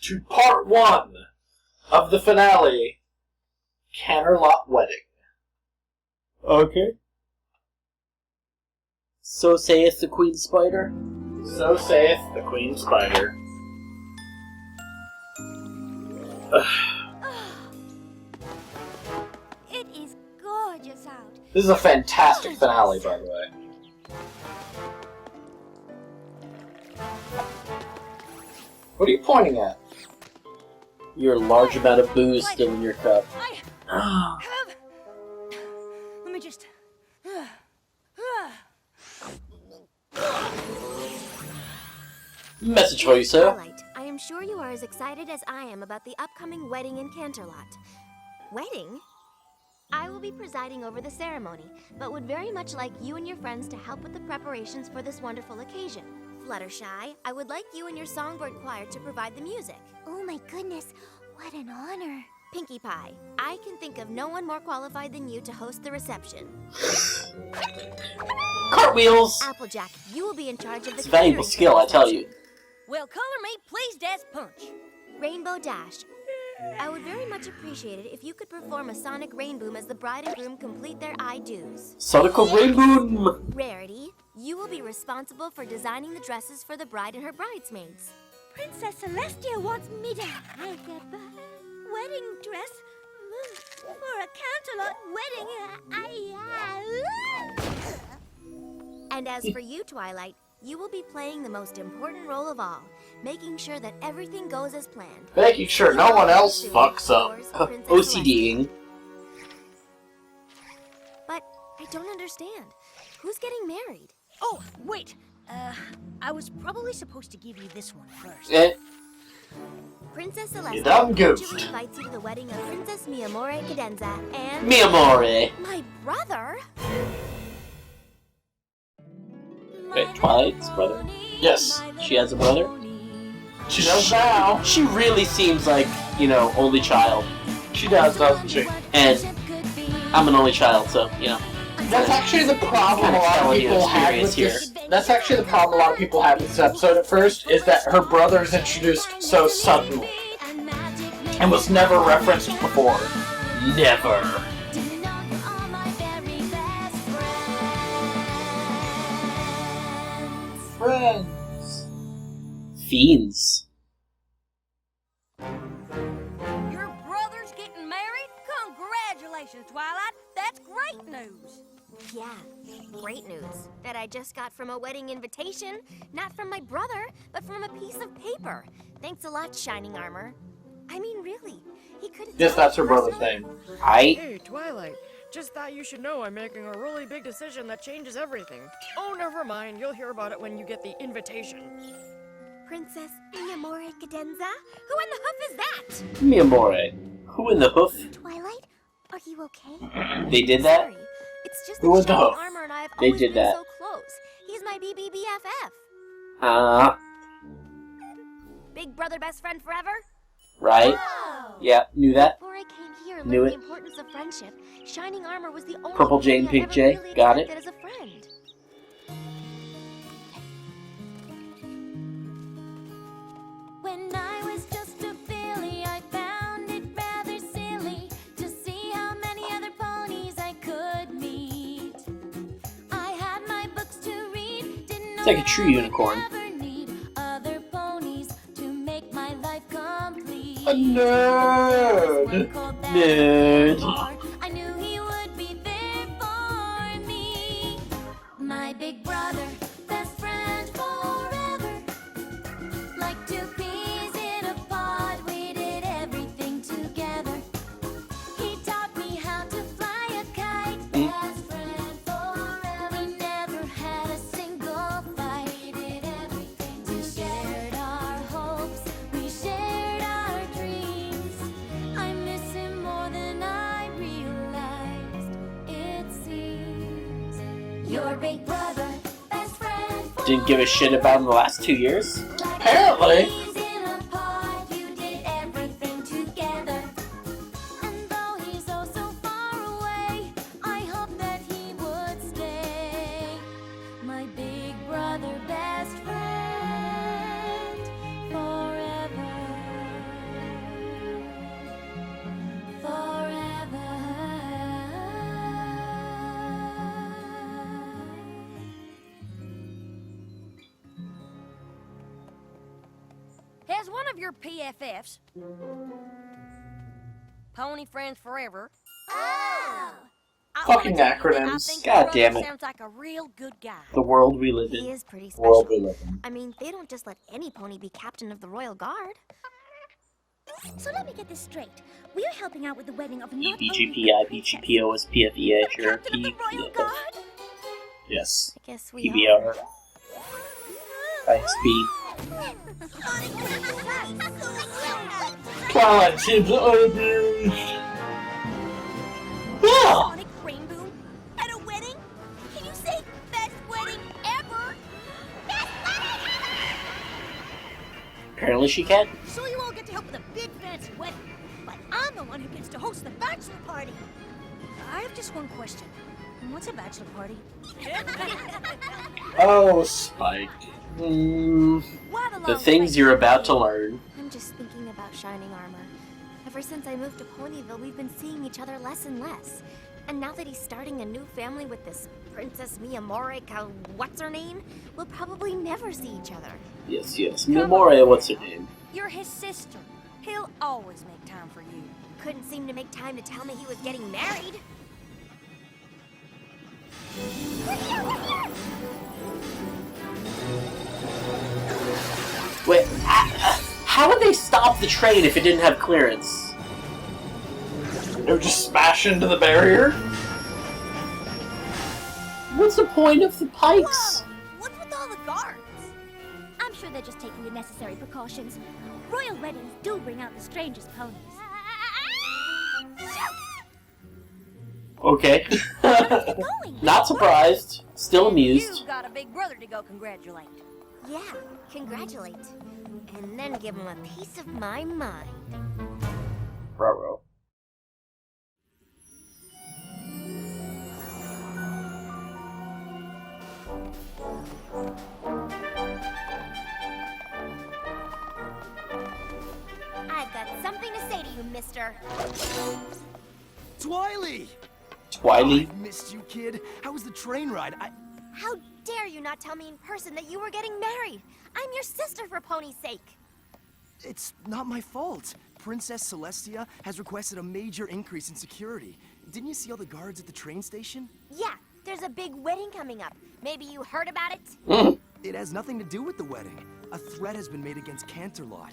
to part 1 of the finale, Canterlot Wedding. Okay. So saith the Queen Spider. So saith the Queen Spider. It is gorgeous out. This is a fantastic finale, by the way. What are you pointing at? Your large amount of booze still in your cup. I have... Let me just... Message for you, sir. Twilight, I am sure you are as excited as I am about the upcoming wedding in Canterlot. Wedding? I will be presiding over the ceremony, but would very much like you and your friends to help with the preparations for this wonderful occasion. Fluttershy, I would like you and your songbird choir to provide the music. Oh my goodness, what an honor. Pinkie Pie, I can think of no one more qualified than you to host the reception. Cartwheels! Applejack, you will be in charge of the It's a valuable catering skill, I tell reception. you. Well, color me pleased as punch. Rainbow Dash, I would very much appreciate it if you could perform a sonic rainboom as the bride and groom complete their I-do's. Sonic Rainboom! Rarity, you will be responsible for designing the dresses for the bride and her bridesmaids. Princess Celestia wants me to make a wedding dress for a Canterlot wedding. And as for you, Twilight, you will be playing the most important role of all, making sure that everything goes as planned. Making sure no one else fucks up. OCDing. But I don't understand. Who's getting married? Oh, wait. I was probably supposed to give you this one first. Princess You done Celestia goofed. cordially invites you to the wedding of Princess Miamore Cadenza and... Mi amore. My brother? Wait, Twilight's brother? Yes. She has a brother? She does now. She really seems like, you know, only child. She does, doesn't she? And I'm an only child, so, you know. That's actually the problem a lot of people have with this. That's actually the problem a lot of people have with this episode at first, is that her brother is introduced so suddenly. And was never referenced before. Never. Friends. Fiends. Your brother's getting married? Congratulations, Twilight. That's great news. Yeah, great news. That I just got from a wedding invitation. Not from my brother, but from a piece of paper. Thanks a lot, Shining Armor. I mean, really. He could have... Yes, that's her brother's name. Hey, Twilight. Just thought you should know I'm making a really big decision that changes everything. Oh, never mind. You'll hear about it when you get the invitation. Princess Miamore Cadenza? Who in the hoof is that? Mi amore. Who in the hoof? Twilight, are you okay? They did that? Sorry. It's just Who that in the Shining hoof? Armor and I have They always did been that. so close. He's my BBBFF. Big brother, best friend forever? Right? Oh. Yeah, knew that. Before I came here, Knew learned it. the importance of friendship. Shining Armor was the only Purple Jane, thing I Pink ever J. really Got it. accepted as a friend. When I was just a filly, I found it rather silly to see how many other ponies I could meet. I had my books to read, didn't know It's like a true unicorn. I'd ever need other ponies to make my life complete. A nerd. Nerd. I knew he would be there for me. My big brother, best friend forever. Like two peas in a pod, we did everything together. He taught me how to fly a kite. Best friend forever. We never had a single fight. We did everything together. We shared our hopes, we shared our dreams. I miss him more than I realized, it seems. Your big brother, best friend Didn't give a shit about him the last 2 years. Apparently. Peas in a pod, you did everything together. And though he's oh so far away, I hope that he would stay. My big brother, best friend forever. Has one of your PFFs, Pony Friends Forever, Oh! I Fucking wanna tell you that I acronyms. think God your brother damn it. sounds like a real good guy. The world we live He in. is pretty The world special. we live in. I mean, they don't just let any pony be captain of the Royal Guard. So let me get this straight. We're helping out with the wedding of not EBGP, IBGP, OSPFE, the captain of the Royal Guard. Yes. I guess we PBR. are. ISP. Twilight seems over. Yeah. Sonic Rainbow at a wedding? Can you say best wedding ever? Best wedding ever! Apparently she can. So you all get to help with a big fancy wedding, but I'm the one who gets to host the bachelor party. I have just one question. What's a bachelor party? Oh, Spike. The things you're about to learn. I'm just thinking about Shining Armor. Ever since I moved to Ponyville, we've been seeing each other less and less. And now that he's starting a new family with this Princess Miyamori, what's her name? We'll probably never see each other. Yes, yes. Memore, what's her name? You're his sister. He'll always make time for you. Couldn't seem to make time to tell me he was getting married. Wait, how would they stop the train if it didn't have clearance? They would just smash into the barrier? What's the point of the pikes? What's with all the guards? I'm sure they're just taking the necessary precautions. Royal weddings do bring out the strangest ponies. Okay. Going? Not surprised. Still amused. You've got a big brother to go congratulate. Yeah, congratulate. And then give him a piece of my mind. Ruh-roh. I've got something to say to you, mister. Twily! Twily. I've missed you, kid. How was the train ride? How dare you not tell me in person that you were getting married? I'm your sister for Pony's sake. It's not my fault. Princess Celestia has requested a major increase in security. Didn't you see all the guards at the train station? Yeah, there's a big wedding coming up. Maybe you heard about it? It has nothing to do with the wedding. A threat has been made against Canterlot.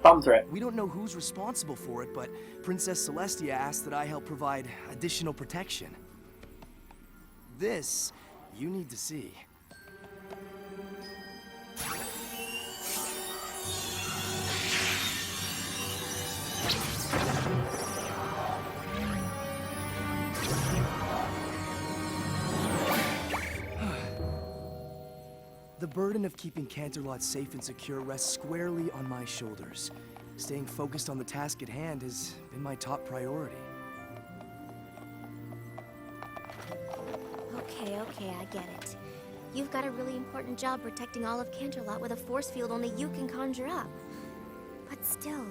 Bomb threat. We don't know who's responsible for it, but Princess Celestia asked that I help provide additional protection. This, you need to see. The burden of keeping Canterlot safe and secure rests squarely on my shoulders. Staying focused on the task at hand has been my top priority. Okay, I get it. You've got a really important job protecting all of Canterlot with a force field only you can conjure up. But still,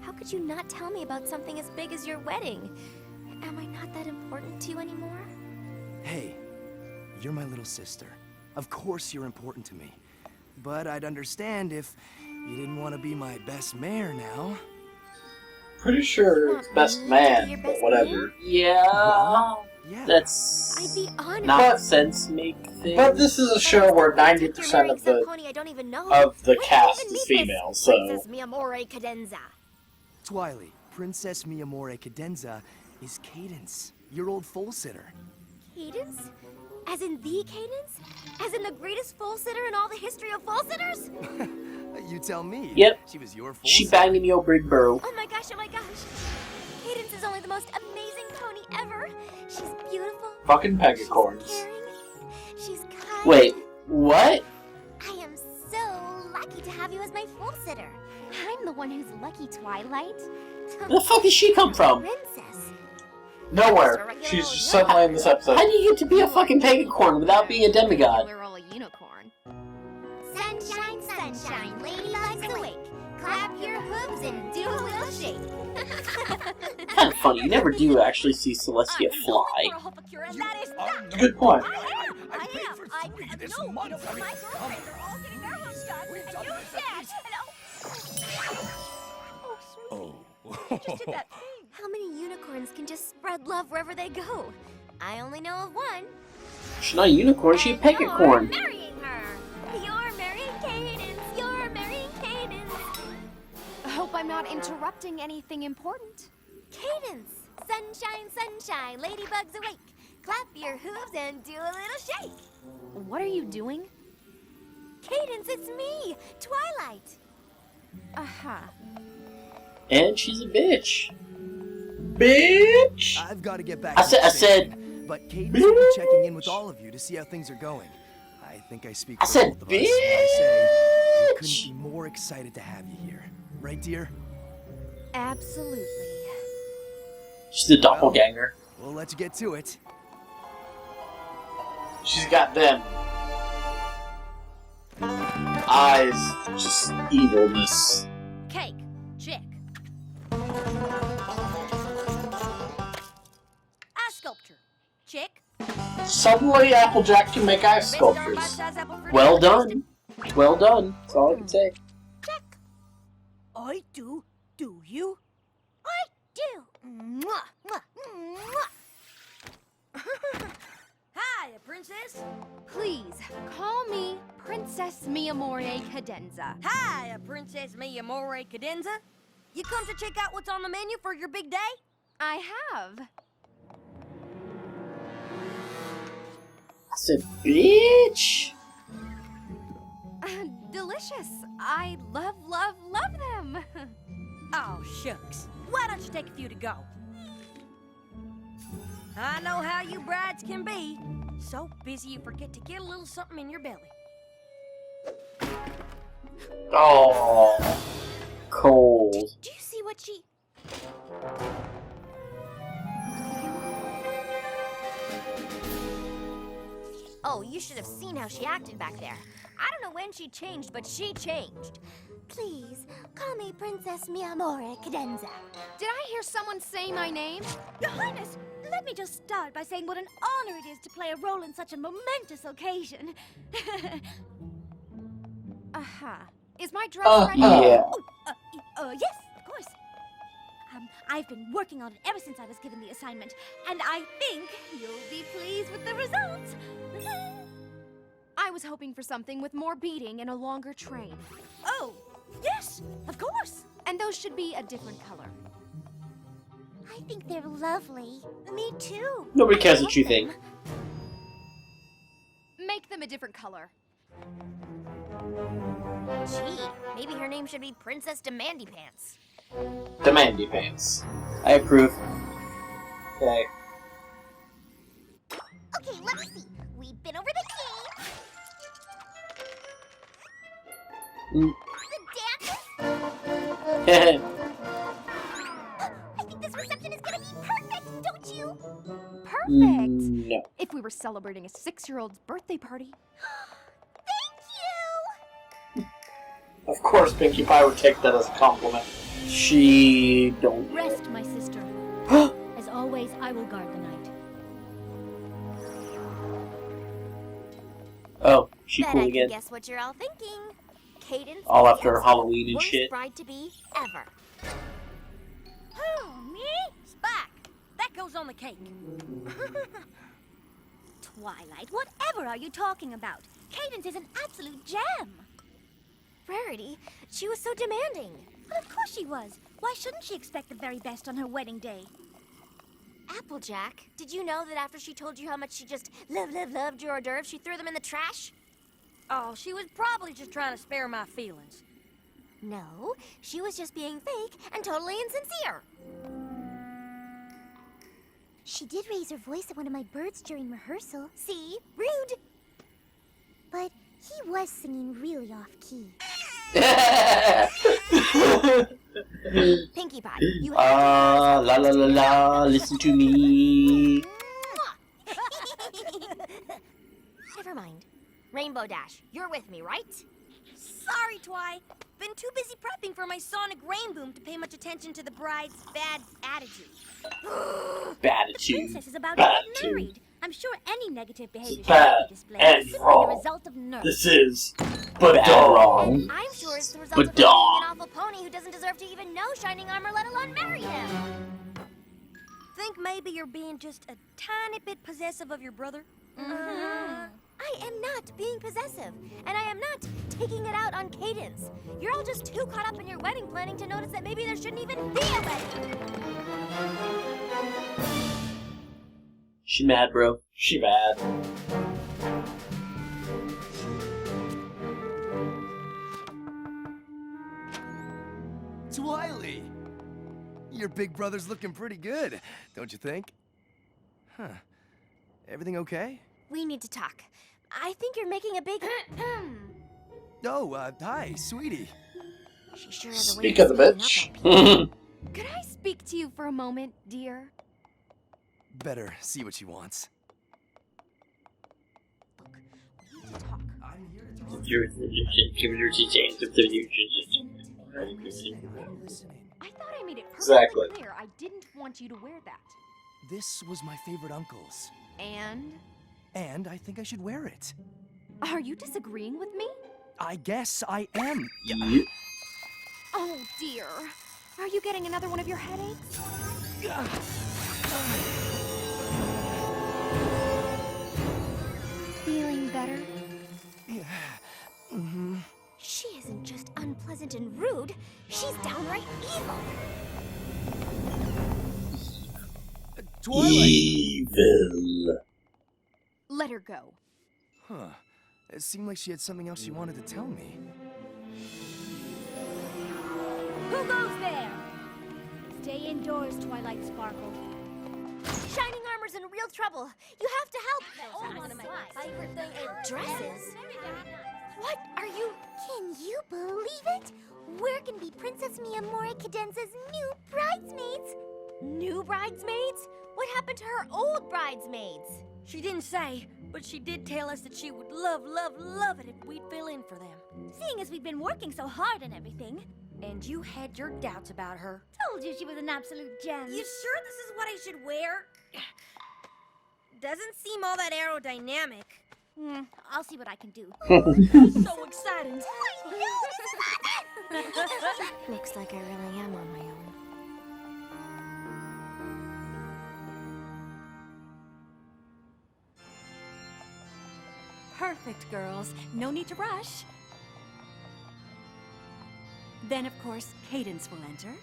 how could you not tell me about something as big as your wedding? Am I not that important to you anymore? Hey, you're my little sister. Of course you're important to me. But I'd understand if you didn't want to be my best mare now. Pretty sure it's best man, but whatever. Yeah. Yeah. That's I'd be honored. not sense make thing. But this is a show where Protect your 90% marrying of some the pony I don't even know. of the Where did you cast even is meet this female, so Princess Miyamori Cadenza. Twily, Princess Miyamori Cadenza is Cadence, your old foal sitter. Cadence? As in the Cadence? As in the greatest foal sitter in all the history of foal sitters? You tell me. Yep. She was your foal She sitter. banged in your big burrow. Oh my gosh, oh my gosh. Cadence is only the most amazing pony ever. She's beautiful. fucking She's pegacorns. caring. She's kind. Wait, what? I am so lucky to have you as my foal sitter. I'm the one who's lucky, Twilight. Where the fuck did she come from? Princess. Nowhere. She's just suddenly in this episode. How do you get to be a fucking pegacorn without being a demigod? We're all a unicorn. Sunshine, sunshine, ladybugs awake. Clap your hooves and do a little shake. Kind of funny. You never do actually see Celestia fly. Good point. I paid for 3 this month. I mean, My girlfriends are all getting their hooves done, and you said, just did that thing. How many unicorns can just spread love wherever they go? I only know of one. She's not a unicorn, she's a And peckercorn. You're marrying her. You're marrying Cadence. You're marrying Cadence. I hope I'm not interrupting anything important. Cadence. Sunshine, sunshine. Ladybugs awake. Clap your hooves and do a little shake. What are you doing? Cadence, it's me, Twilight. Uh-huh. And she's a bitch. Bitch! I've got to get back I to said- the I said- station, but Cadence will be checking in with all of you to see how things are going. I think I speak I for said, both of us when I say we couldn't bitch! be more excited to have you here. Right, dear? Absolutely. She's a doppelganger. Well, let's get to it. She's got them eyes, just evilness. Cake. Check. Eye sculpture. Check. Suddenly, Applejack can make ice Best darn sculptures. bite-sized apple for Well dinner. done. Well done. That's all I can say. Check. I do. Do you? I do. Mwah, mwah, mwah. Hiya, princess. Please, call me Princess Mi Amore Cadenza. Hiya, Princess Mi Amore Cadenza. You come to check out what's on the menu for your big day? I have. I said, bitch! Delicious. I love, love, love them. Oh, shucks. Why don't you take a few to go? I know how you brides can be. So busy you forget to get a little something in your belly. Oh, cold. Do you see what she... Oh, you should have seen how she acted back there. I don't know when she changed, but she changed. Please, call me Princess Mi Amore Cadenza. Did I hear someone say my name? Your Highness, let me just start by saying what an honor it is to play a role in such a momentous occasion. Uh-huh. Is my dress ready? Yeah. Yes, of course. I've been working on it ever since I was given the assignment, and I think you'll be pleased with the results. I was hoping for something with more beating and a longer train. Oh, yes, of course. And those should be a different color. I think they're lovely. Me too. Nobody cares what you think. Make them a different color. Gee, maybe her name should be Princess Demandy Pants. Demandy Pants. I approve. Okay. Okay, let me see. We've been over the game. Mm. The dances. I think this reception is gonna be perfect, don't you? Perfect. No. If we were celebrating a 6-year-old's birthday party. Thank you. Of course, Pinkie Pie would take that as a compliment. She don't. Rest, my sister. As always, I will guard the night. Oh, she Bet cool I can again. guess what you're all thinking. Cadence All is after the Halloween and worst shit. bride to be ever. Oh, me? Spike. That goes on the cake. Twilight, whatever are you talking about? Cadence is an absolute gem. Rarity, she was so demanding. Well, of course she was. Why shouldn't she expect the very best on her wedding day? Applejack, did you know that after she told you how much she just loved your hors d'oeuvres, she threw them in the trash? Oh, she was probably just trying to spare my feelings. No, she was just being fake and totally insincere. She did raise her voice at one of my birds during rehearsal. See? Rude. But he was singing really off-key. Pinkie Pie, you have La la la la, listen to me. Never mind. Rainbow Dash, you're with me, right? Sorry, Twi. Been too busy prepping for my sonic rain boom to pay much attention to the bride's bad attitude. Bad The attitude. princess is about Bad to get attitude. married. I'm sure any negative behavior bad should be displayed. and It's simply wrong. the result of nerves. This is Bad Badong. wrong. I'm sure it's the result of her Badong. being an awful pony Bunny who doesn't deserve to even know Shining Armor, let alone marry him. Think maybe you're being just a tiny bit possessive of your brother? I am not being possessive, and I am not taking it out on Cadence. You're all just too caught up in your wedding planning to notice that maybe there shouldn't even be a wedding. She mad, bro. She mad. Twilight! Your big brother's looking pretty good, don't you think? Huh. Everything okay? We need to talk. I think you're making a big Oh, hi, sweetie. She sure has a way Speak of the speaking up on bitch. Could I speak to you for a moment, dear? Better see what she wants. We need to talk. I'm here to talk. I I thought I made it perfectly Exactly. clear I didn't want you to wear that. This was my favorite uncle's, And? and I think I should wear it. Are you disagreeing with me? I guess I am. Oh, dear. Are you getting another one of your headaches? Feeling better? She isn't just unpleasant and rude, she's downright evil. Twilight! Evil. Let her go. Huh. It seemed like she had something else she wanted to tell me. Who goes there? Stay indoors, Twilight Sparkle. Shining Armor's in real trouble. You have to help. One of my favorite thing is dresses. What are you? Can you believe it? We're gonna be Princess Mia Mori Cadenza's new bridesmaids. New bridesmaids? What happened to her old bridesmaids? She didn't say, but she did tell us that she would love it if we'd fill in for them. Seeing as we've been working so hard and everything, And you had your doubts about her. told you she was an absolute gem. You sure this is what I should wear? Doesn't seem all that aerodynamic. I'll see what I can do. So exciting. Looks like I really am on my own. Perfect, girls. No need to rush. Then, of course, Cadence will enter.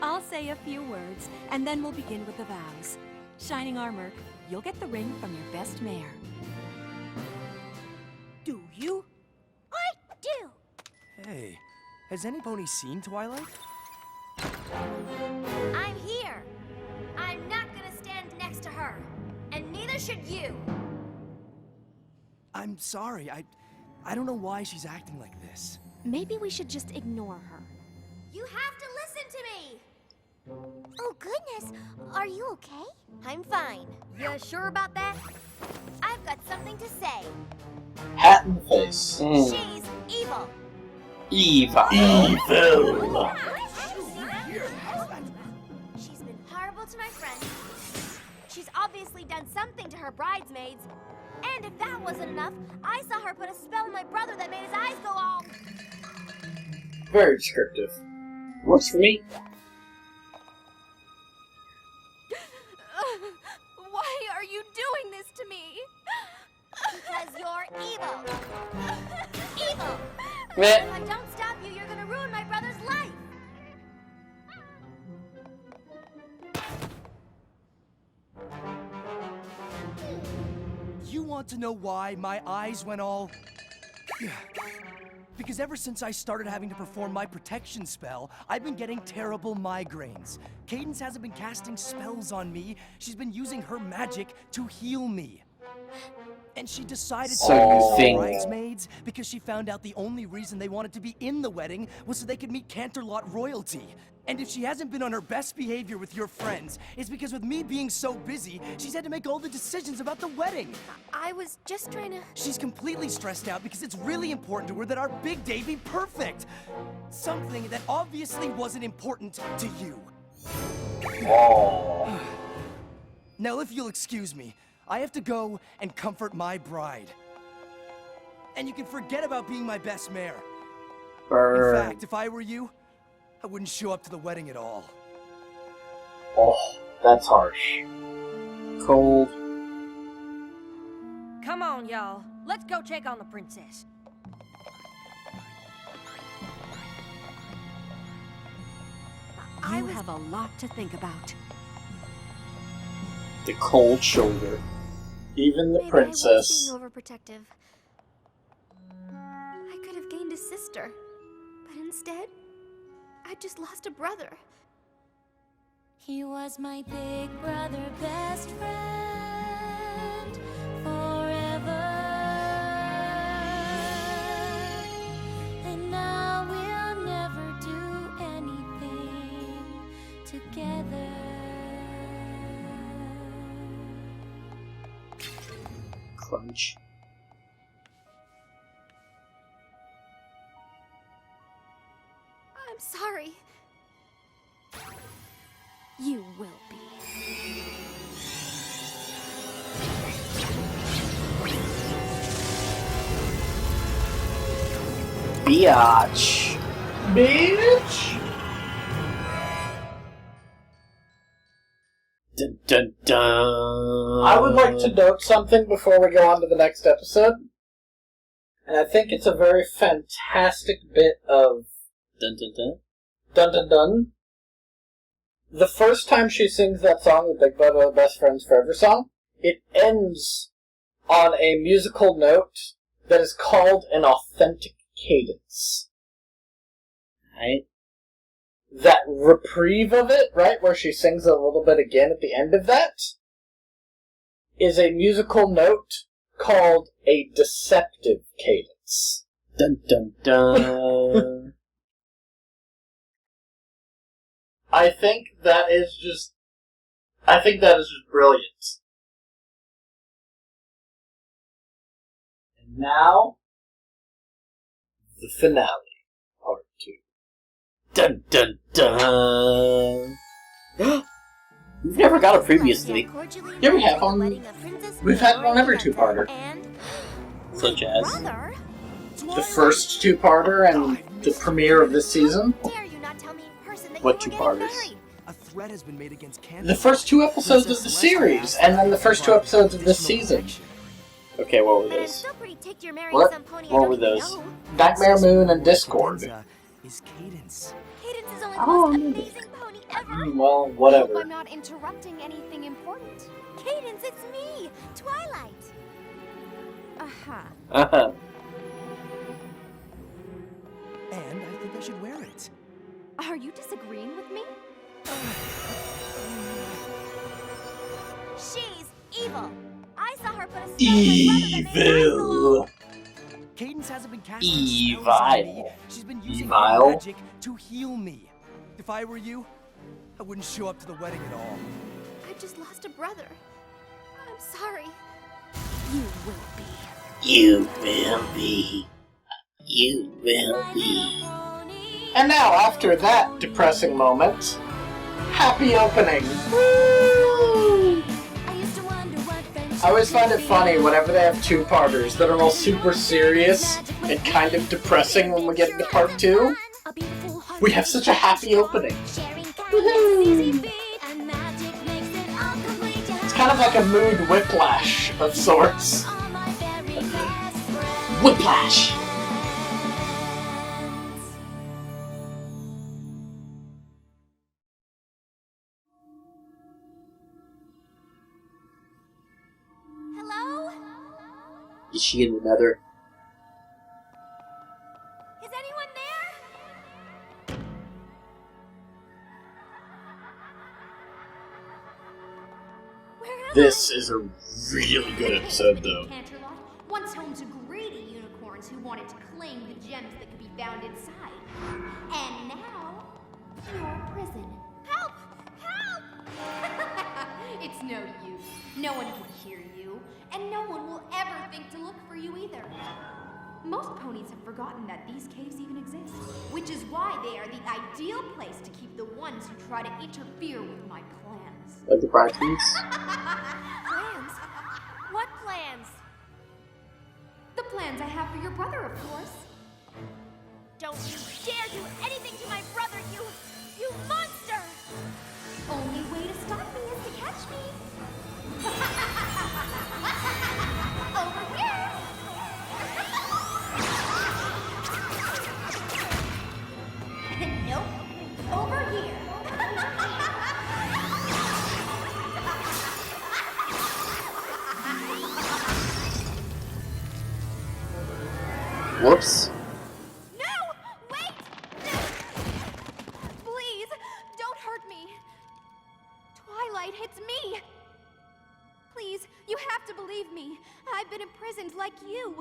I'll say a few words, and then we'll begin with the vows. Shining Armor, you'll get the ring from your best mare. Do you? I do. Hey, has anybody seen Twilight? I'm here. I'm not gonna stand next to her. And neither should you. I'm sorry, I don't know why she's acting like this. Maybe we should just ignore her. You have to listen to me. Oh, goodness. Are you okay? I'm fine. You sure about that? I've got something to say. Hat in the face. She's evil. Evil. Evil. She's been horrible to my friends. She's obviously done something to her bridesmaids. And if that wasn't enough, I saw her put a spell on my brother that made his eyes go all... Very descriptive. Works for me. Why are you doing this to me? Because you're evil. Evil. Meh. If I don't stop you, you're gonna ruin my brother's life. You want to know why my eyes went all... Because ever since I started having to perform my protection spell, I've been getting terrible migraines. Cadence hasn't been casting spells on me. She's been using her magic to heal me. And she decided So to you use her think- bridesmaids because she found out the only reason they wanted to be in the wedding was so they could meet Canterlot royalty. And if she hasn't been on her best behavior with your friends, it's because with me being so busy, she's had to make all the decisions about the wedding. I was just trying to... She's completely stressed out because it's really important to her that our big day be perfect. Something that obviously wasn't important to you. Oh. Now, if you'll excuse me, I have to go and comfort my bride. And you can forget about being my best mare. Burn. In fact, if I were you, I wouldn't show up to the wedding at all. Oh, that's harsh. Cold. Come on, y'all. Let's go check on the princess. You have a lot to think about. The cold shoulder. Even the Maybe princess. I was being overprotective. I could have gained a sister, but instead, I just lost a brother. He was my big brother, best friend, forever. And now we'll never do anything together. Crunch. I'm sorry. You will be. Biatch. Bitch! Dun dun dun. I would like to note something before we go on to the next episode. And I think it's a very fantastic bit of Dun dun dun. dun dun dun. The first time she sings that song, the Big Brother Best Friends Forever song, it ends on a musical note that is called an authentic cadence. Right? That reprieve of it, right, where she sings a little bit again at the end of that, is a musical note called a deceptive cadence. Dun dun dun. I think that is just brilliant. And now, the finale, part 2. Dun dun dun. We've never got it previously. Yeah, we have on. We've had one every two-parter. Such as Brother? The first two-parter and the premiere of this season. Dare you not tell me in person that What you were getting two-parters? married? A threat has been made against Canterlot. The first 2 episodes of the series, and then the first 2 episodes of this season. Okay, what were But I'm those? still pretty ticked you're marrying What? some pony I What don't were even those? know. Nightmare Moon and Discord. Cadenza is Cadence. Cadence is only Oh, the most amazing pony ever. Well, Hope whatever. I'm not interrupting anything important. Cadence, it's me, Twilight. Uh-huh. Uh-huh. And I think I should wear it. Are you disagreeing with me? She's evil. I saw her put a spell on my brother that made life go Evil. Cadence hasn't been casting Evil. spells on me. She's been using her Evil. magic to heal me. If I were you, I wouldn't show up to the wedding at all. I just lost a brother. I'm sorry. You will be. You will be. You will be. And now, after that depressing moment, happy opening. I always find it funny whenever they have two-parters that are all super serious and kind of depressing when we get into part 2. We have such a happy opening. It's kind of like a mood whiplash of sorts. Whiplash. Hello? Is she in the nether? Is anyone there? Where am This is a really good episode, though. Canterlot, once home to greedy unicorns who wanted to claim the gems that could be found inside. And now, you're in prison. Help! Help! It's no use. No one can hear you, and no one will ever think to look for you either. Most ponies have forgotten that these caves even exist, which is why they are the ideal place to keep the ones who try to interfere with my plans. Like the Bridesmaids? Plans? plans I have for your brother, of course. Don't you dare do anything to my brother, you monster! Only way to stop me is to catch me. Over here! Nope. Over here. Whoops. No! Wait! Please, don't hurt me. Twilight, it's me. Please, you have to believe me. I've been imprisoned like you.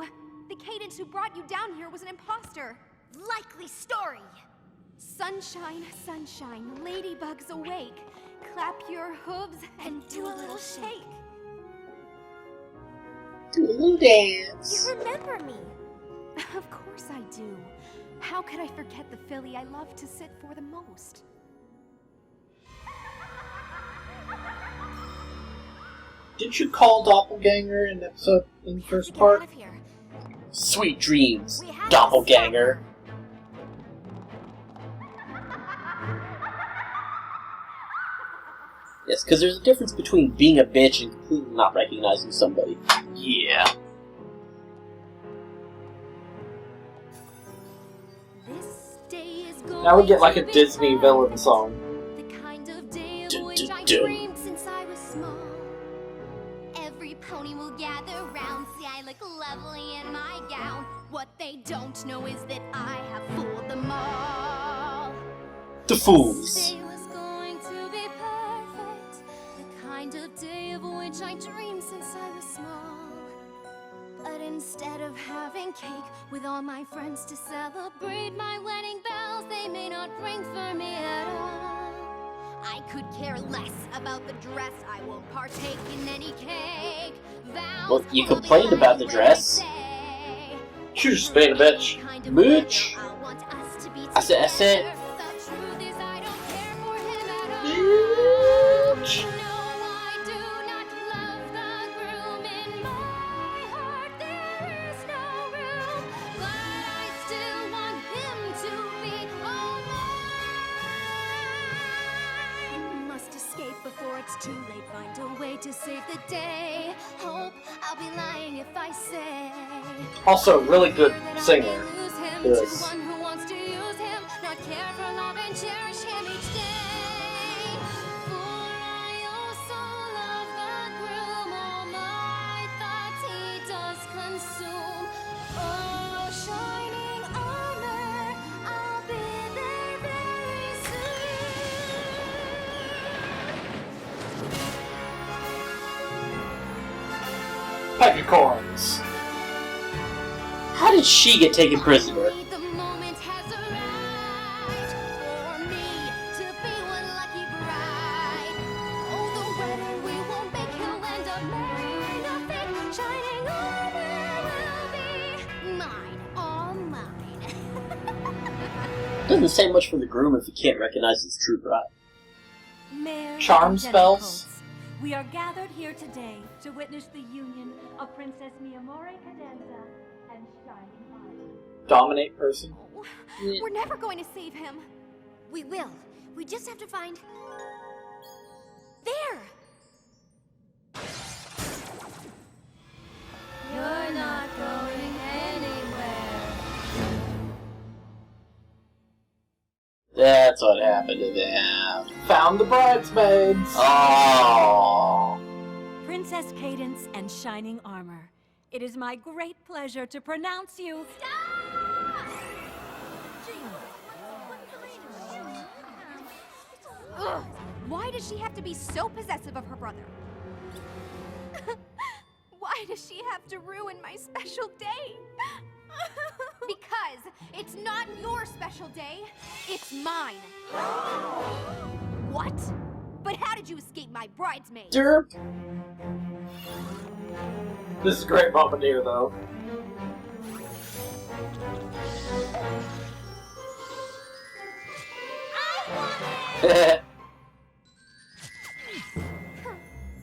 The Cadence who brought you down here was an imposter. Likely story. Sunshine, sunshine, ladybugs awake. Clap your hooves and do a little shake. Do a little dance. You remember me. Of course I do. How could I forget the filly I love to sit for the most? Did you call Doppelganger in the first Get part? out of here. Sweet dreams, We have to doppelganger. Yes, because there's a difference between being a bitch and completely not recognizing somebody. Yeah. This day is going Now we get like a to be Disney villain song. the kind of day of Dun, which dun, I dun. dreamed since I was small. Every pony will gather round, see I look lovely in my gown. What they don't know is that I have fooled them all. The fools. This day was going to be perfect, the kind of day of which I dreamed since I was small. But instead of having cake with all my friends to celebrate my wedding bells, they may not ring for me at all. I could care less about the dress, I won't partake in any cake. Vows Well, you will be complained about the when dress. they say, She was just being a bitch. kind of Bitch. weather I want us to be I said- together. The truth is I don't care for him at all. Bitch. No, I do not love the groom. In my heart there is no room, but I still want him to be all mine. Must escape before it's too late. Find a way to save the day. Hope I'll be lying if I say. Also, really good singer. Yes. Yes. One who wants to use him, not care for love and cherish him each day. For I also love the groom, all my thoughts he does consume. Oh, shining armor, I'll be there very soon. Peggicorns. How did she get taken prisoner? The moment has arrived for me to be one lucky bride. Oh, the wedding we won't make, he'll end up marrying the fake. Shining armor will be mine, all mine. Doesn't say much for the groom if he can't recognize his true bride. Mayor Charm and spells? Jennifer, we are gathered here today to witness the union of Princess Miamore Cadenza and Shining Armor. Dominate person. We're never going to save him. We will. We just have to find... There! You're not going anywhere. That's what happened to them. Found the bridesmaids. Oh. Princess Cadence and Shining Armor, it is my great pleasure to pronounce you... Ugh, why does she have to be so possessive of her brother? Why does she have to ruin my special day? Because it's not your special day, it's mine. What? But how did you escape my bridesmaid? Derp. This is a great moment here, though.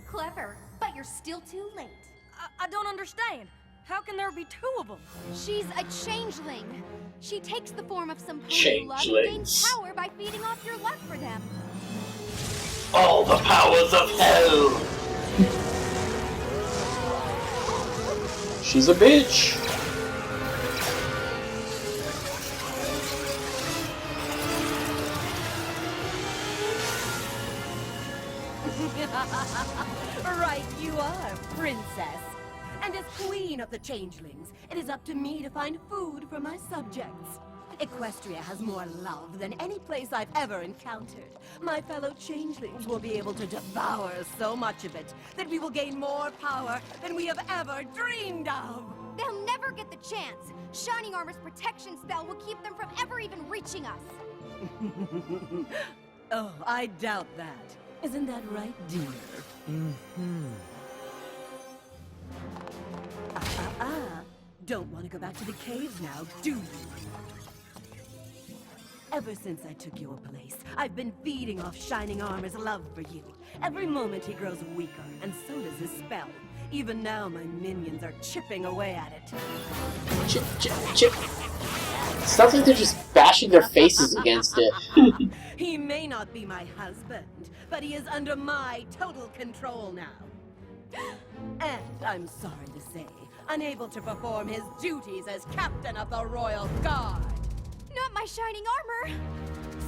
Clever, but you're still too late. I don't understand. How can there be two of them? She's a changeling. She takes the form of some pony you love and gains Changelings. power by feeding off your love for them. All the powers of hell! She's a bitch. Right you are, princess. And as queen of the changelings, it is up to me to find food for my subjects. Equestria has more love than any place I've ever encountered. My fellow changelings will be able to devour so much of it that we will gain more power than we have ever dreamed of. They'll never get the chance. Shining Armor's protection spell will keep them from ever even reaching us. Oh, I doubt that. Isn't that right, dear? Don't want to go back to the caves now, do you? Ever since I took your place, I've been feeding off Shining Armor's love for you. Every moment he grows weaker, and so does his spell. Even now, my minions are chipping away at it. Chip, chip, chip. Sounds like they're just bashing their faces against it. He may not be my husband, but he is under my total control now. And I'm sorry to say, unable to perform his duties as captain of the Royal Guard. Not my Shining Armor!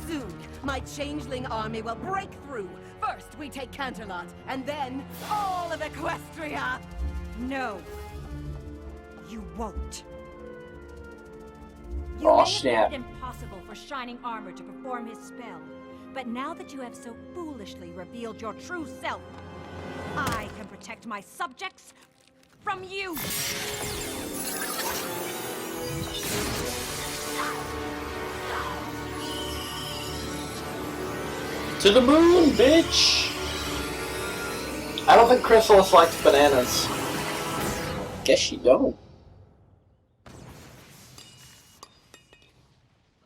Soon, my changeling army will break through. First, we take Canterlot, and then all of Equestria! No. You won't. You may have made it impossible for Shining Armor to perform his spell. But now that you have so foolishly revealed your true self, I can protect my subjects from you! To the moon, bitch! I don't think Chrysalis likes bananas. Guess you don't.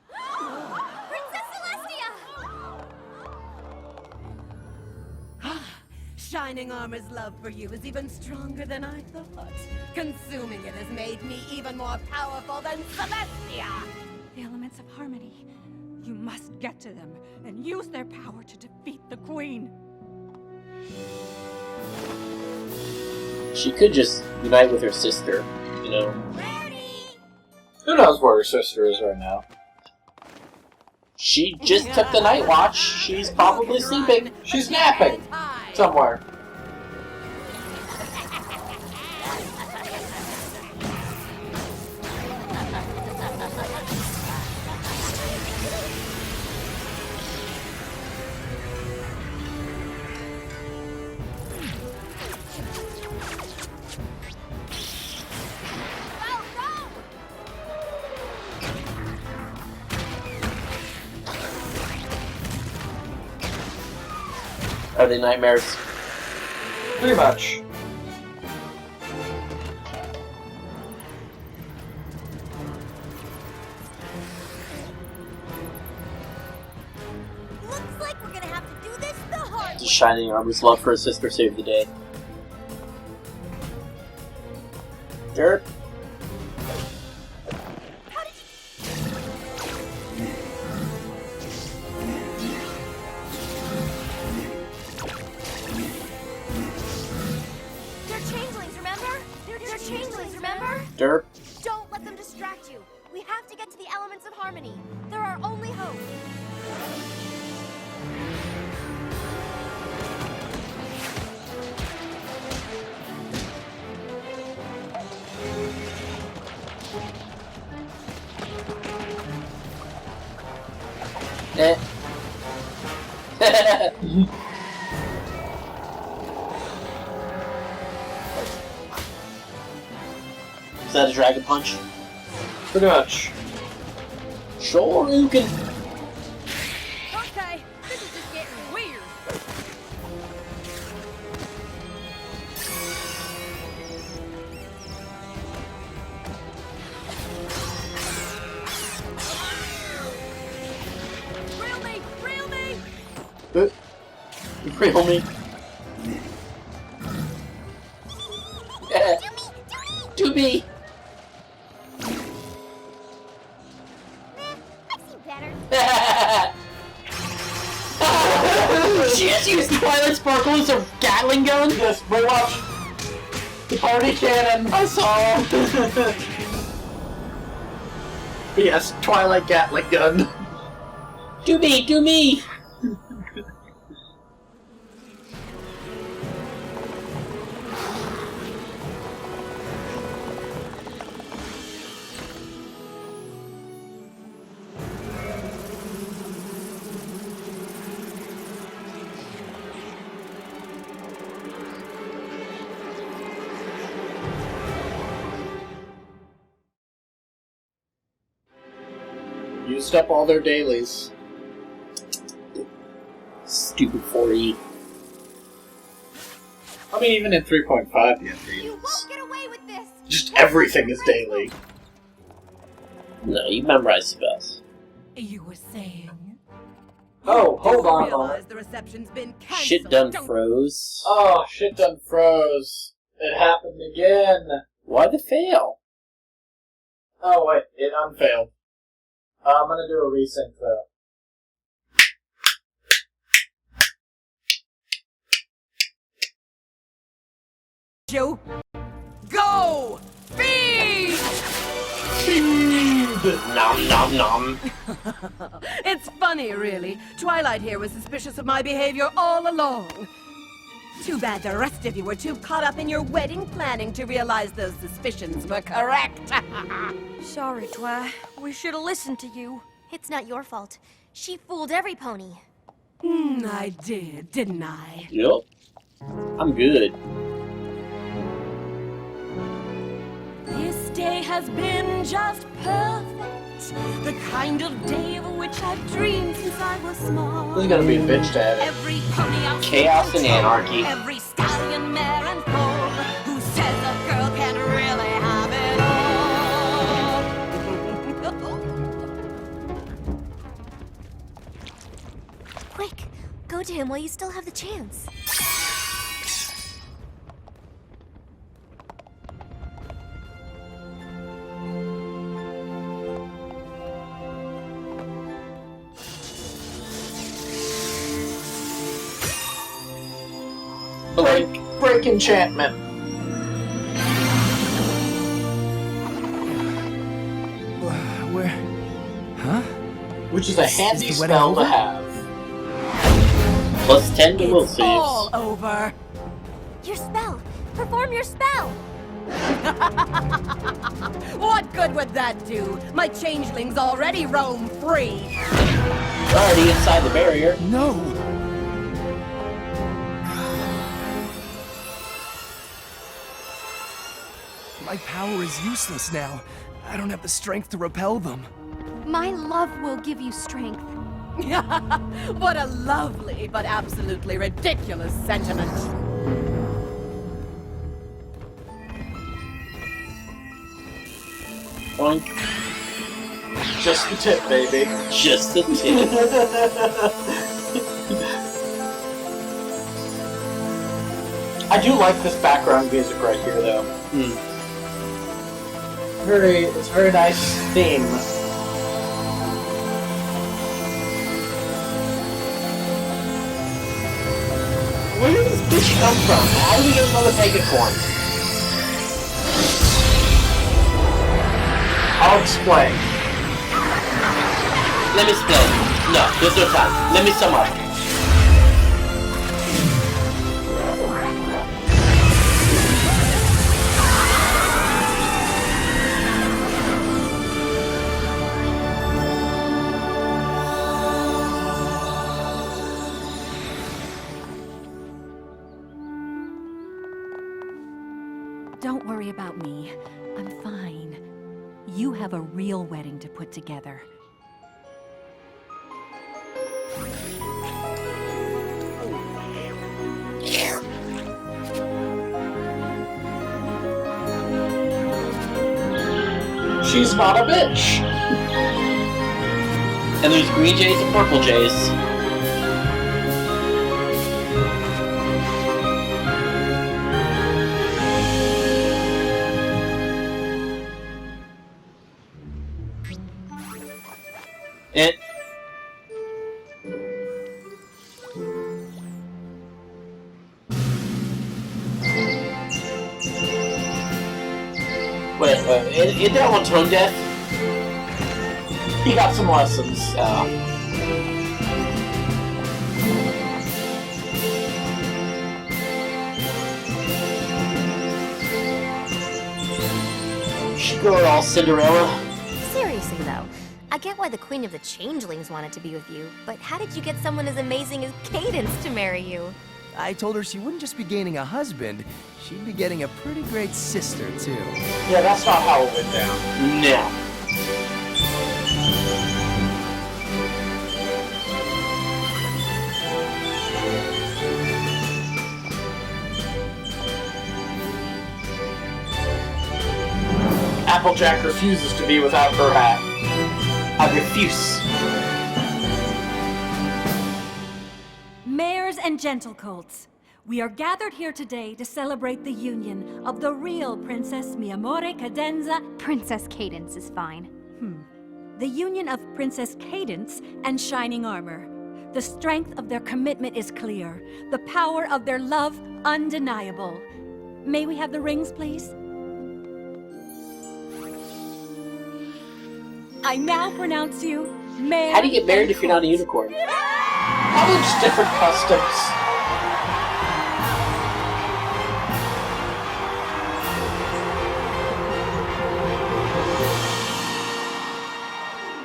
Princess Celestia! Shining Armor's love for you is even stronger than I thought. Consuming it has made me even more powerful than Celestia! The elements of harmony. You must get to them and use their power to defeat the Queen. She could just unite with her sister, you know. Who knows where her sister is right now? She just took the night watch. She's probably sleeping. She's napping somewhere. Are they nightmares? Pretty much. Looks like we're gonna have to do this the hard way. Does Shining Armor's love for her sister save the day? Dirt. They're changelings, remember? They're changelings, remember? Dirt. Don't let them distract you. We have to get to the elements of harmony. They're our only hope. Eh. Is that a dragon punch? Pretty much. Shoryuken. Okay, this is just getting weird. Reel me! Reel me! Reel me. To be. I've seen better. She just used Twilight Sparkle as a Gatling gun? Yes, wait, watch. Party cannon. I saw. Yes, Twilight Gatling gun. Do me, do me. Used up all their dailies. Stupid 4E. I mean, even in 3.5, you have dailies. You won't get away with this. Just everything is daily. No, you memorize spells. You were saying? Oh, hold on. Realize the reception's been canceled. Shit done Don't- froze. Oh, shit done froze. It happened again. Why'd it fail? Oh, wait, it unfailed. I'm gonna do a resync, though. You go feed. Nom nom nom. It's funny, really. Twilight here was suspicious of my behavior all along. Too bad the rest of you were too caught up in your wedding planning to realize those suspicions were correct. Sorry, Twi. We should have listened to you. It's not your fault. She fooled every pony. I did, didn't I? Yep. I'm good. This day has been just perfect. The kind of day of which I've dreamed since I was small. This is gonna be a bitch to edit. Every pony I've Chaos and anarchy. Every stallion, mare, and foal who says a girl can really have it all. Quick, go to him while you still have the chance. Break enchantment. Where? Huh? Which is a handy is the wedding spell to over? have. Plus 10 to will It's all saves. over. Your spell! Perform your spell! What good would that do? My changelings already roam free. We're already inside the barrier. No! My power is useless now. I don't have the strength to repel them. My love will give you strength. What a lovely but absolutely ridiculous sentiment. Boink. Just the tip, baby. Just the tip. I do like this background music right here, though. It's a very nice theme. Where did this bitch come from? How do we get another Megacorn? I'll explain. Let me explain. No, there's no time. Let me sum up. Don't worry about me. I'm fine. You have a real wedding to put together. She's not a bitch. And there's green jays and purple jays. Wait, is that one tone deaf? He got some lessons. She go all Cinderella. Seriously, though, I get why the Queen of the Changelings wanted to be with you, but how did you get someone as amazing as Cadence to marry you? I told her she wouldn't just be gaining a husband, she'd be getting a pretty great sister, too. Yeah, that's not how it went down. No. Applejack refuses to be without her hat. I refuse. Mares and gentle colts, we are gathered here today to celebrate the union of the real Princess Mi Amore Cadenza. Princess Cadence is fine. The union of Princess Cadence and Shining Armor. The strength of their commitment is clear. The power of their love undeniable. May we have the rings, please? I now pronounce you Mare. How do you get married if you're not a unicorn? Probably just different customs.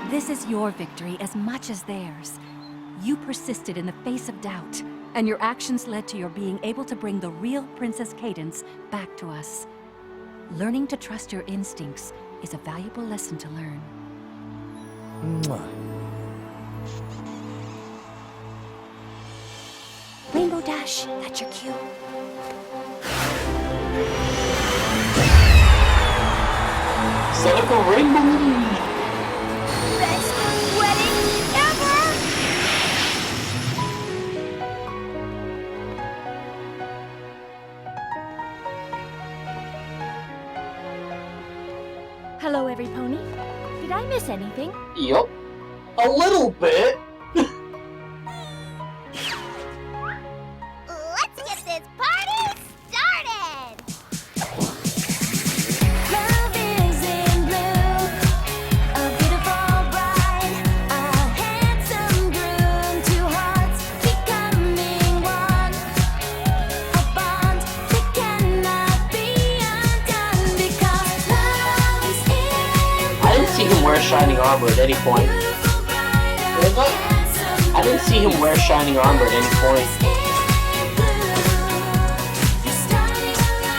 This is your victory as much as theirs. You persisted in the face of doubt, and your actions led to your being able to bring the real Princess Cadence back to us. Learning to trust your instincts is a valuable lesson to learn. Mwah. Rainbow Dash, that's your cue. Set up a rainbow. Best wedding ever! Hello, every pony. Did I miss anything? Yup. A little bit. Let's get this party started! Love is in blue, a beautiful bride, a handsome groom, two hearts becoming one, a bond that cannot be undone because love is in I didn't see him wear shining armor at any point. I didn't see him wear shining armor at any point.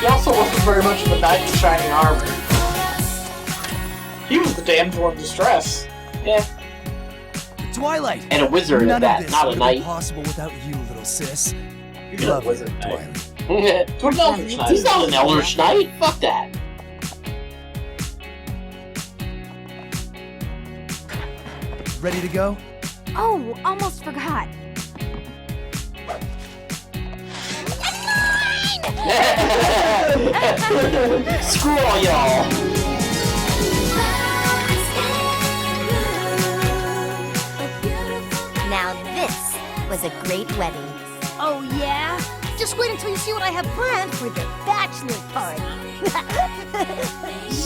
He also wasn't very much of a knight in shining armor. He was the damsel in distress. Yeah. Twilight! And a wizard None at of that, this not a would knight. be possible without you, little sis. You're Love a wizard you, knight. Twilight. To an eldritch knight. He's not an eldritch knight. Fuck that. Ready to go? Oh, almost forgot. Screw all y'all. Now this was a great wedding. Oh, yeah? Just wait until you see what I have planned for the bachelor party.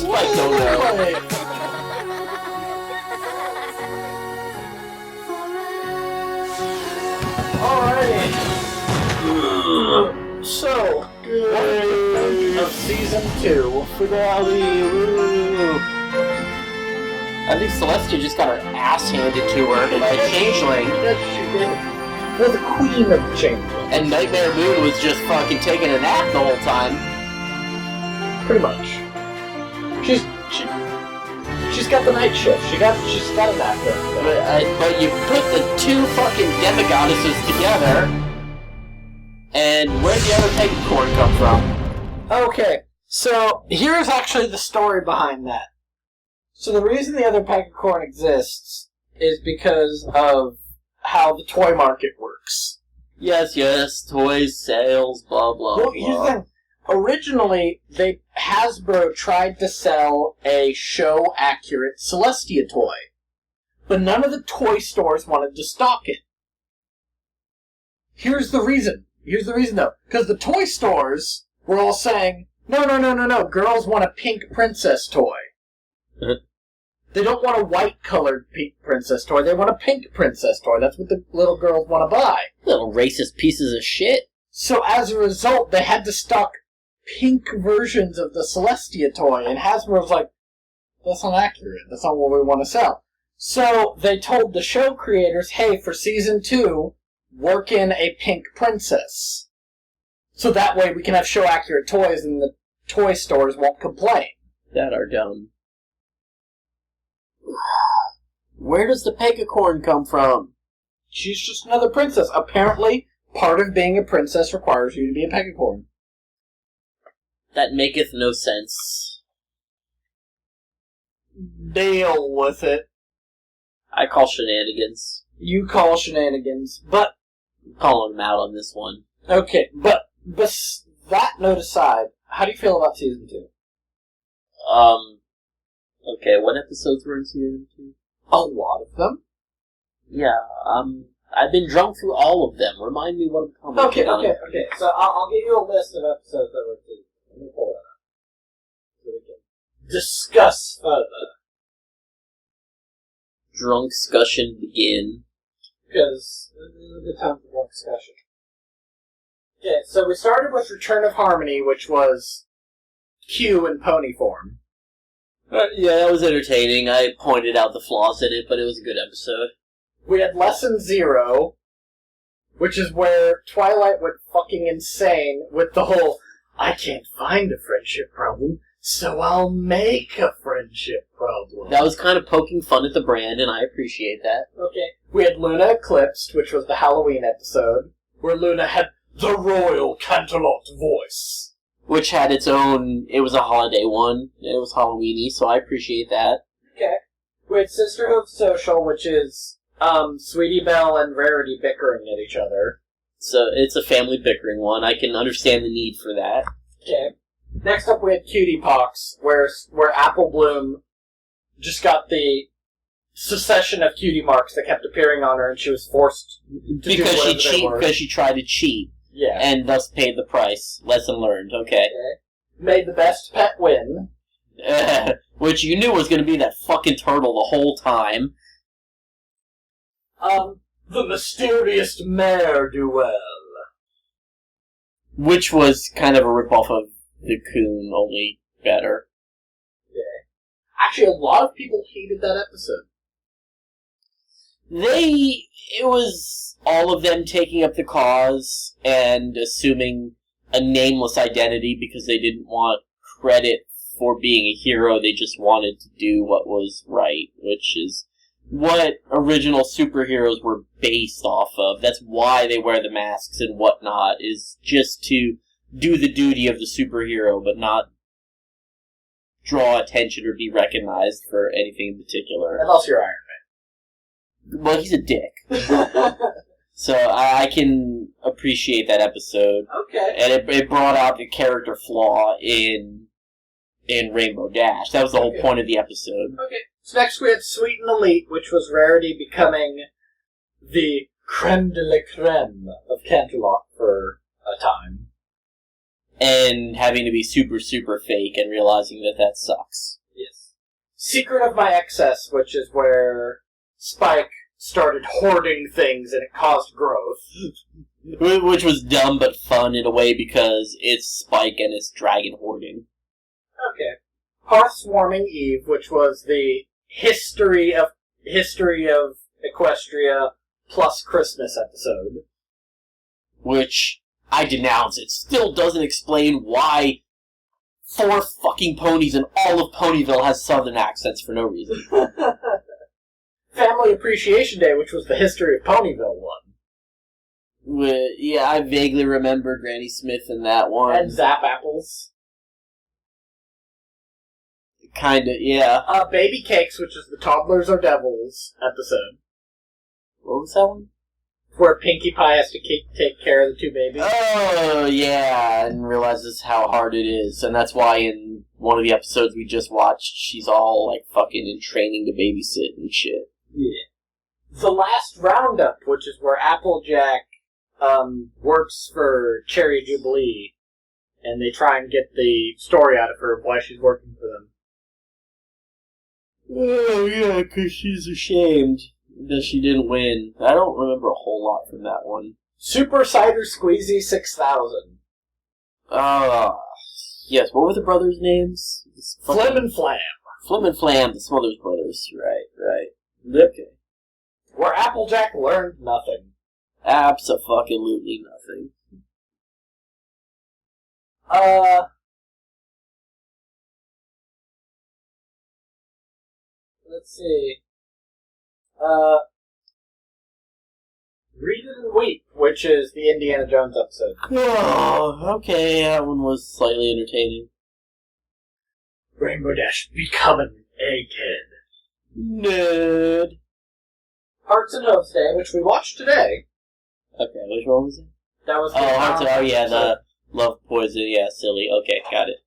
Like, no. Alrighty. So, of season 2. Finale. Woo. I think Celestia just got her ass handed to her by a changeling. Well, the queen of the changeling. And Nightmare Moon was just fucking taking a nap the whole time. Pretty much. She's got the night shift. She's got a nap there. But you put the two fucking demigoddesses together, and where'd the other pegcorn come from? Okay, so here's actually the story behind that. So the reason the other pegcorn exists is because of how the toy market works. Yes, toys, sales, blah, blah, Well, here's the blah. thing. Originally, Hasbro tried to sell a show-accurate Celestia toy, but none of the toy stores wanted to stock it. Here's the reason. Here's the reason, though. Because the toy stores were all saying, No. Girls want a pink princess toy. They don't want a white-colored pink princess toy. They want a pink princess toy. That's what the little girls want to buy. Little racist pieces of shit. So as a result, they had to stock pink versions of the Celestia toy, and Hasbro's like, that's not accurate. That's not what we want to sell. So they told the show creators, hey, for season 2, work in a pink princess. So that way we can have show-accurate toys and the toy stores won't complain. That are dumb. Where does the pegacorn come from? She's just another princess. Apparently, part of being a princess requires you to be a pegacorn. That maketh no sense. Deal with it. I call shenanigans. You call shenanigans, but... I'm calling them out on this one. Okay, but that note aside, how do you feel about season 2? Okay, what episodes were in season 2? A lot of them. Yeah, I've been drunk through all of them. Remind me what I'm commenting on. Okay. So I'll give you a list of episodes that were in season 2. Let me pull that up. So we can discuss further. Drunk discussion begin. Because this is a good time for drunk discussion. Okay, so we started with Return of Harmony, which was Q in pony form. Yeah, that was entertaining. I pointed out the flaws in it, but it was a good episode. We had Lesson 0, which is where Twilight went fucking insane with the whole, I can't find a friendship problem, so I'll make a friendship problem. That was kind of poking fun at the brand, and I appreciate that. Okay. We had Luna Eclipsed, which was the Halloween episode, where Luna had the Royal Canterlot voice. Which had its own, it was a holiday one, and it was Halloween-y, so I appreciate that. Okay. We had Sisterhood Social, which is Sweetie Belle and Rarity bickering at each other. So it's a family bickering one. I can understand the need for that. Okay. Next up we had Cutie Pox, where Apple Bloom just got the succession of cutie marks that kept appearing on her, and she was forced to because she tried to cheat. Yeah. And thus paid the price. Lesson learned. Okay. Made the best pet win. Which you knew was going to be that fucking turtle the whole time. The mysterious mare duel. Which was kind of a ripoff of the Coon, only better. Yeah. Actually, a lot of people hated that episode. It was all of them taking up the cause and assuming a nameless identity because they didn't want credit for being a hero. They just wanted to do what was right, which is what original superheroes were based off of. That's why they wear the masks and whatnot, is just to do the duty of the superhero, but not draw attention or be recognized for anything in particular. Unless you're Iron Man. Well, he's a dick. So I can appreciate that episode. Okay. And it brought out the character flaw in Rainbow Dash. That was the whole point of the episode. Okay. So next we had Sweet and Elite, which was Rarity becoming the creme de la creme of Canterlot for a time. And having to be super, super fake and realizing that sucks. Yes. Secret of My Excess, which is where Spike started hoarding things and it caused growth. Which was dumb but fun in a way because it's Spike and it's dragon hoarding. Okay. Hearthwarming Eve, which was the history of Equestria plus Christmas episode. Which I denounce. It still doesn't explain why 4 fucking ponies in all of Ponyville has southern accents for no reason. Family Appreciation Day, which was the history of Ponyville one. Yeah, I vaguely remember Granny Smith in that one. And Zap Apples. Kinda, yeah. Baby Cakes, which is the Toddlers Are Devils episode. What was that one? Where Pinkie Pie has to take care of the 2 babies. Oh, yeah, and realizes how hard it is. And that's why in one of the episodes we just watched, she's all, like, fucking in training to babysit and shit. Yeah. The Last Roundup, which is where Applejack works for Cherry Jubilee and they try and get the story out of her of why she's working for them. Oh, yeah, because she's ashamed that she didn't win. I don't remember a whole lot from that one. Super Cider Squeezy 6000. Yes, what were the brothers' names? Flim and Flam. Flim and Flam, the Smothers Brothers. Right. Okay. Where Applejack learned nothing. Abso-fucking-lutely nothing. Let's see. Read It and Weep, which is the Indiana Jones episode. Oh, okay, that one was slightly entertaining. Rainbow Dash becoming Egghead. Nerd. Hearts and Hopes Day, which we watched today. Okay, which one was it? That was the the Love Poison, yeah, silly. Okay, got it.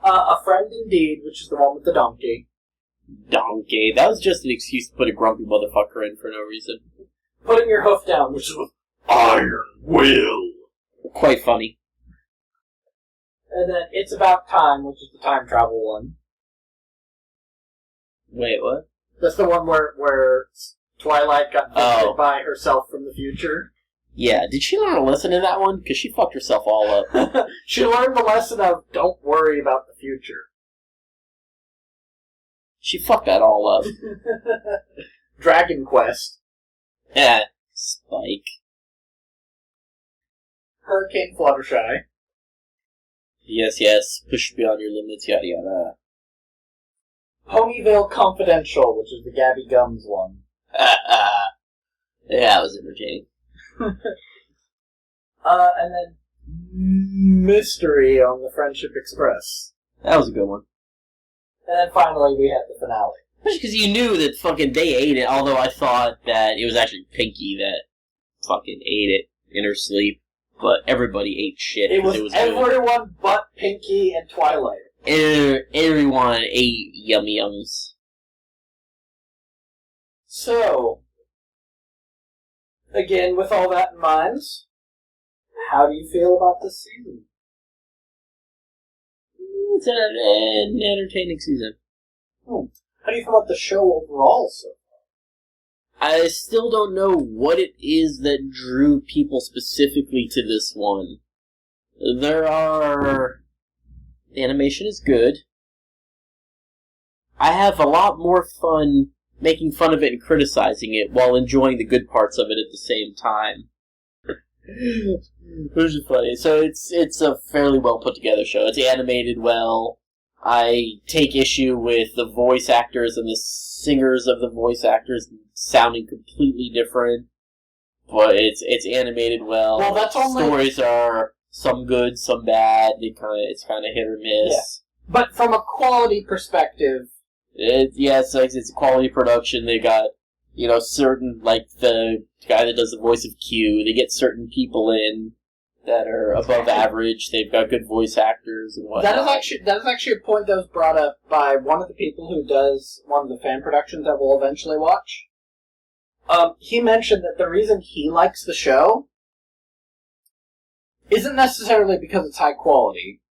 A Friend Indeed, which is the one with the donkey. Donkey. That was just an excuse to put a grumpy motherfucker in for no reason. Putting Your Hoof Down, which is with Iron Will. Quite funny. And then It's About Time, which is the time travel one. Wait, what? That's the one where Twilight got visited by herself from the future. Yeah, did she learn a lesson in that one? Because she fucked herself all up. She learned the lesson of don't worry about the future. She fucked that all up. Dragon Quest. Yeah, Spike. Hurricane Fluttershy. Yes, push beyond your limits, yada yada. Ponyville Confidential, which is the Gabby Gums one. Yeah, that was entertaining. And then Mystery on the Friendship Express. That was a good one. And then finally we had the finale. Because you knew that fucking they ate it, although I thought that it was actually Pinky that fucking ate it in her sleep. But everybody ate shit. It was everyone good. But Pinky and Twilight. Everyone ate yummy yums. So, again, with all that in mind, how do you feel about this season? It's an entertaining season. How do you feel about the show overall so far? I still don't know what it is that drew people specifically to this one. The animation is good. I have a lot more fun making fun of it and criticizing it while enjoying the good parts of it at the same time. Which is funny. So it's a fairly well put together show. It's animated well. I take issue with the voice actors and the singers of the voice actors sounding completely different. But it's animated well. Well, that's only... Stories are some good, some bad. It's kind of hit or miss. Yeah. But from a quality perspective... It's a quality production. They got, certain, like the guy that does the voice of Q, they get certain people in that are above average. They've got good voice actors and whatnot. That is actually a point that was brought up by one of the people who does one of the fan productions that we'll eventually watch. He mentioned that the reason he likes the show isn't necessarily because it's high quality.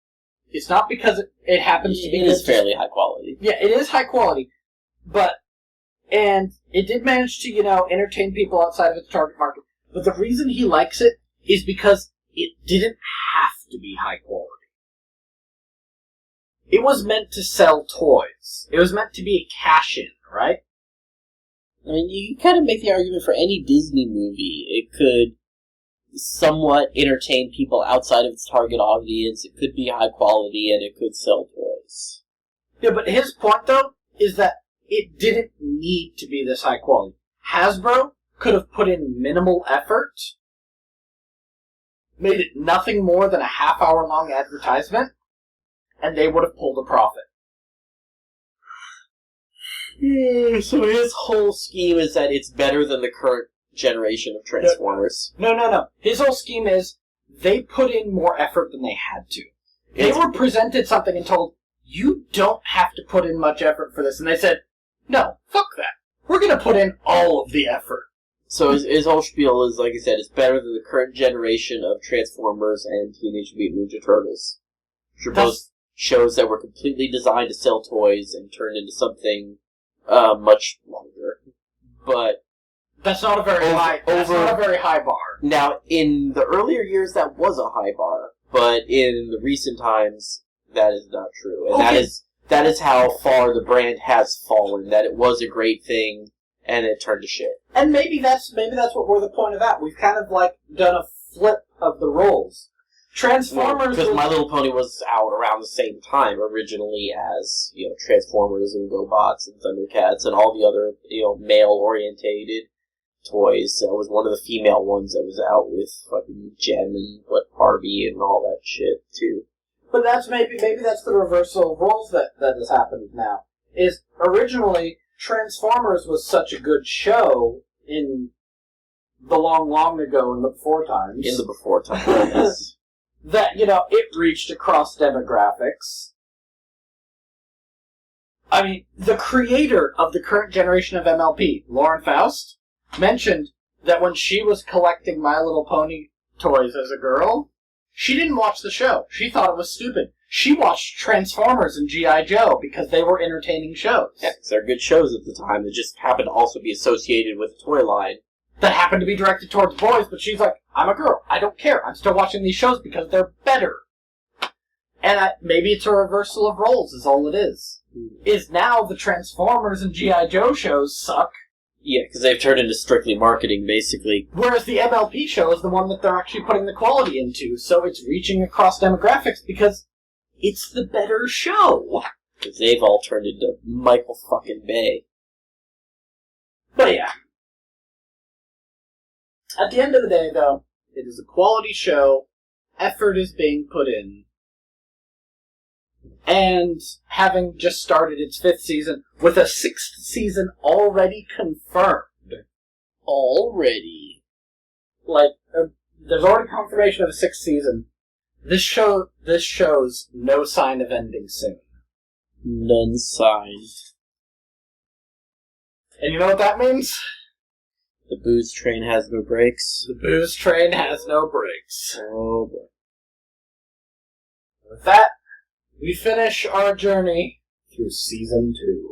It's not because it happens to be... It is fairly high quality. Yeah, it is high quality. And it did manage to, entertain people outside of its target market. But the reason he likes it is because it didn't have to be high quality. It was meant to sell toys. It was meant to be a cash-in, right? I mean, you kind of make the argument for any Disney movie. It could somewhat entertain people outside of its target audience. It could be high quality, and it could sell toys. Yeah, but his point, though, is that it didn't need to be this high quality. Hasbro could have put in minimal effort, made it nothing more than a half-hour-long advertisement, and they would have pulled a profit. So his whole scheme is that it's better than the current generation of Transformers. No. His whole scheme is they put in more effort than they had to. They were presented something and told, you don't have to put in much effort for this. And they said, no, fuck that. We're going to put in all of the effort. So his whole spiel is, like I said, it's better than the current generation of Transformers and Teenage Mutant Ninja Turtles. Which are both shows that were completely designed to sell toys and turn into something much longer. But that's not a very high bar. Now, in the earlier years, that was a high bar, but in the recent times, that is not true, and that is how far the brand has fallen. That it was a great thing, and it turned to shit. And maybe that's what we're the point of that. We've kind of like done a flip of the roles. Transformers, because My Little Pony was out around the same time originally as Transformers and GoBots and Thundercats and all the other male-orientated toys. It was one of the female ones that was out with fucking Jem and Barbie and all that shit too. But that's maybe that's the reversal of roles that has happened now. Is originally Transformers was such a good show in the long ago in the before times. In the before times. That, it reached across demographics. I mean, the creator of the current generation of MLP, Lauren Faust, mentioned that when she was collecting My Little Pony toys as a girl, she didn't watch the show. She thought it was stupid. She watched Transformers and G.I. Joe because they were entertaining shows. Yeah, because they're good shows at the time. That just happened to also be associated with the toy line. That happened to be directed towards boys, but she's like, I'm a girl. I don't care. I'm still watching these shows because they're better. And maybe it's a reversal of roles is all it is. Is now the Transformers and G.I. Joe shows suck. Yeah, because they've turned into strictly marketing, basically. Whereas the MLP show is the one that they're actually putting the quality into, so it's reaching across demographics because it's the better show. Because they've all turned into Michael fucking Bay. But yeah. At the end of the day, though, it is a quality show. Effort is being put in. And having just started its 5th season, with a 6th season already confirmed. Already? There's already confirmation of a 6th season. This shows no sign of ending soon. None sign. And you know what that means? The booze train has no brakes. The booze train has no brakes. Oh boy. With that, we finish our journey through Season 2.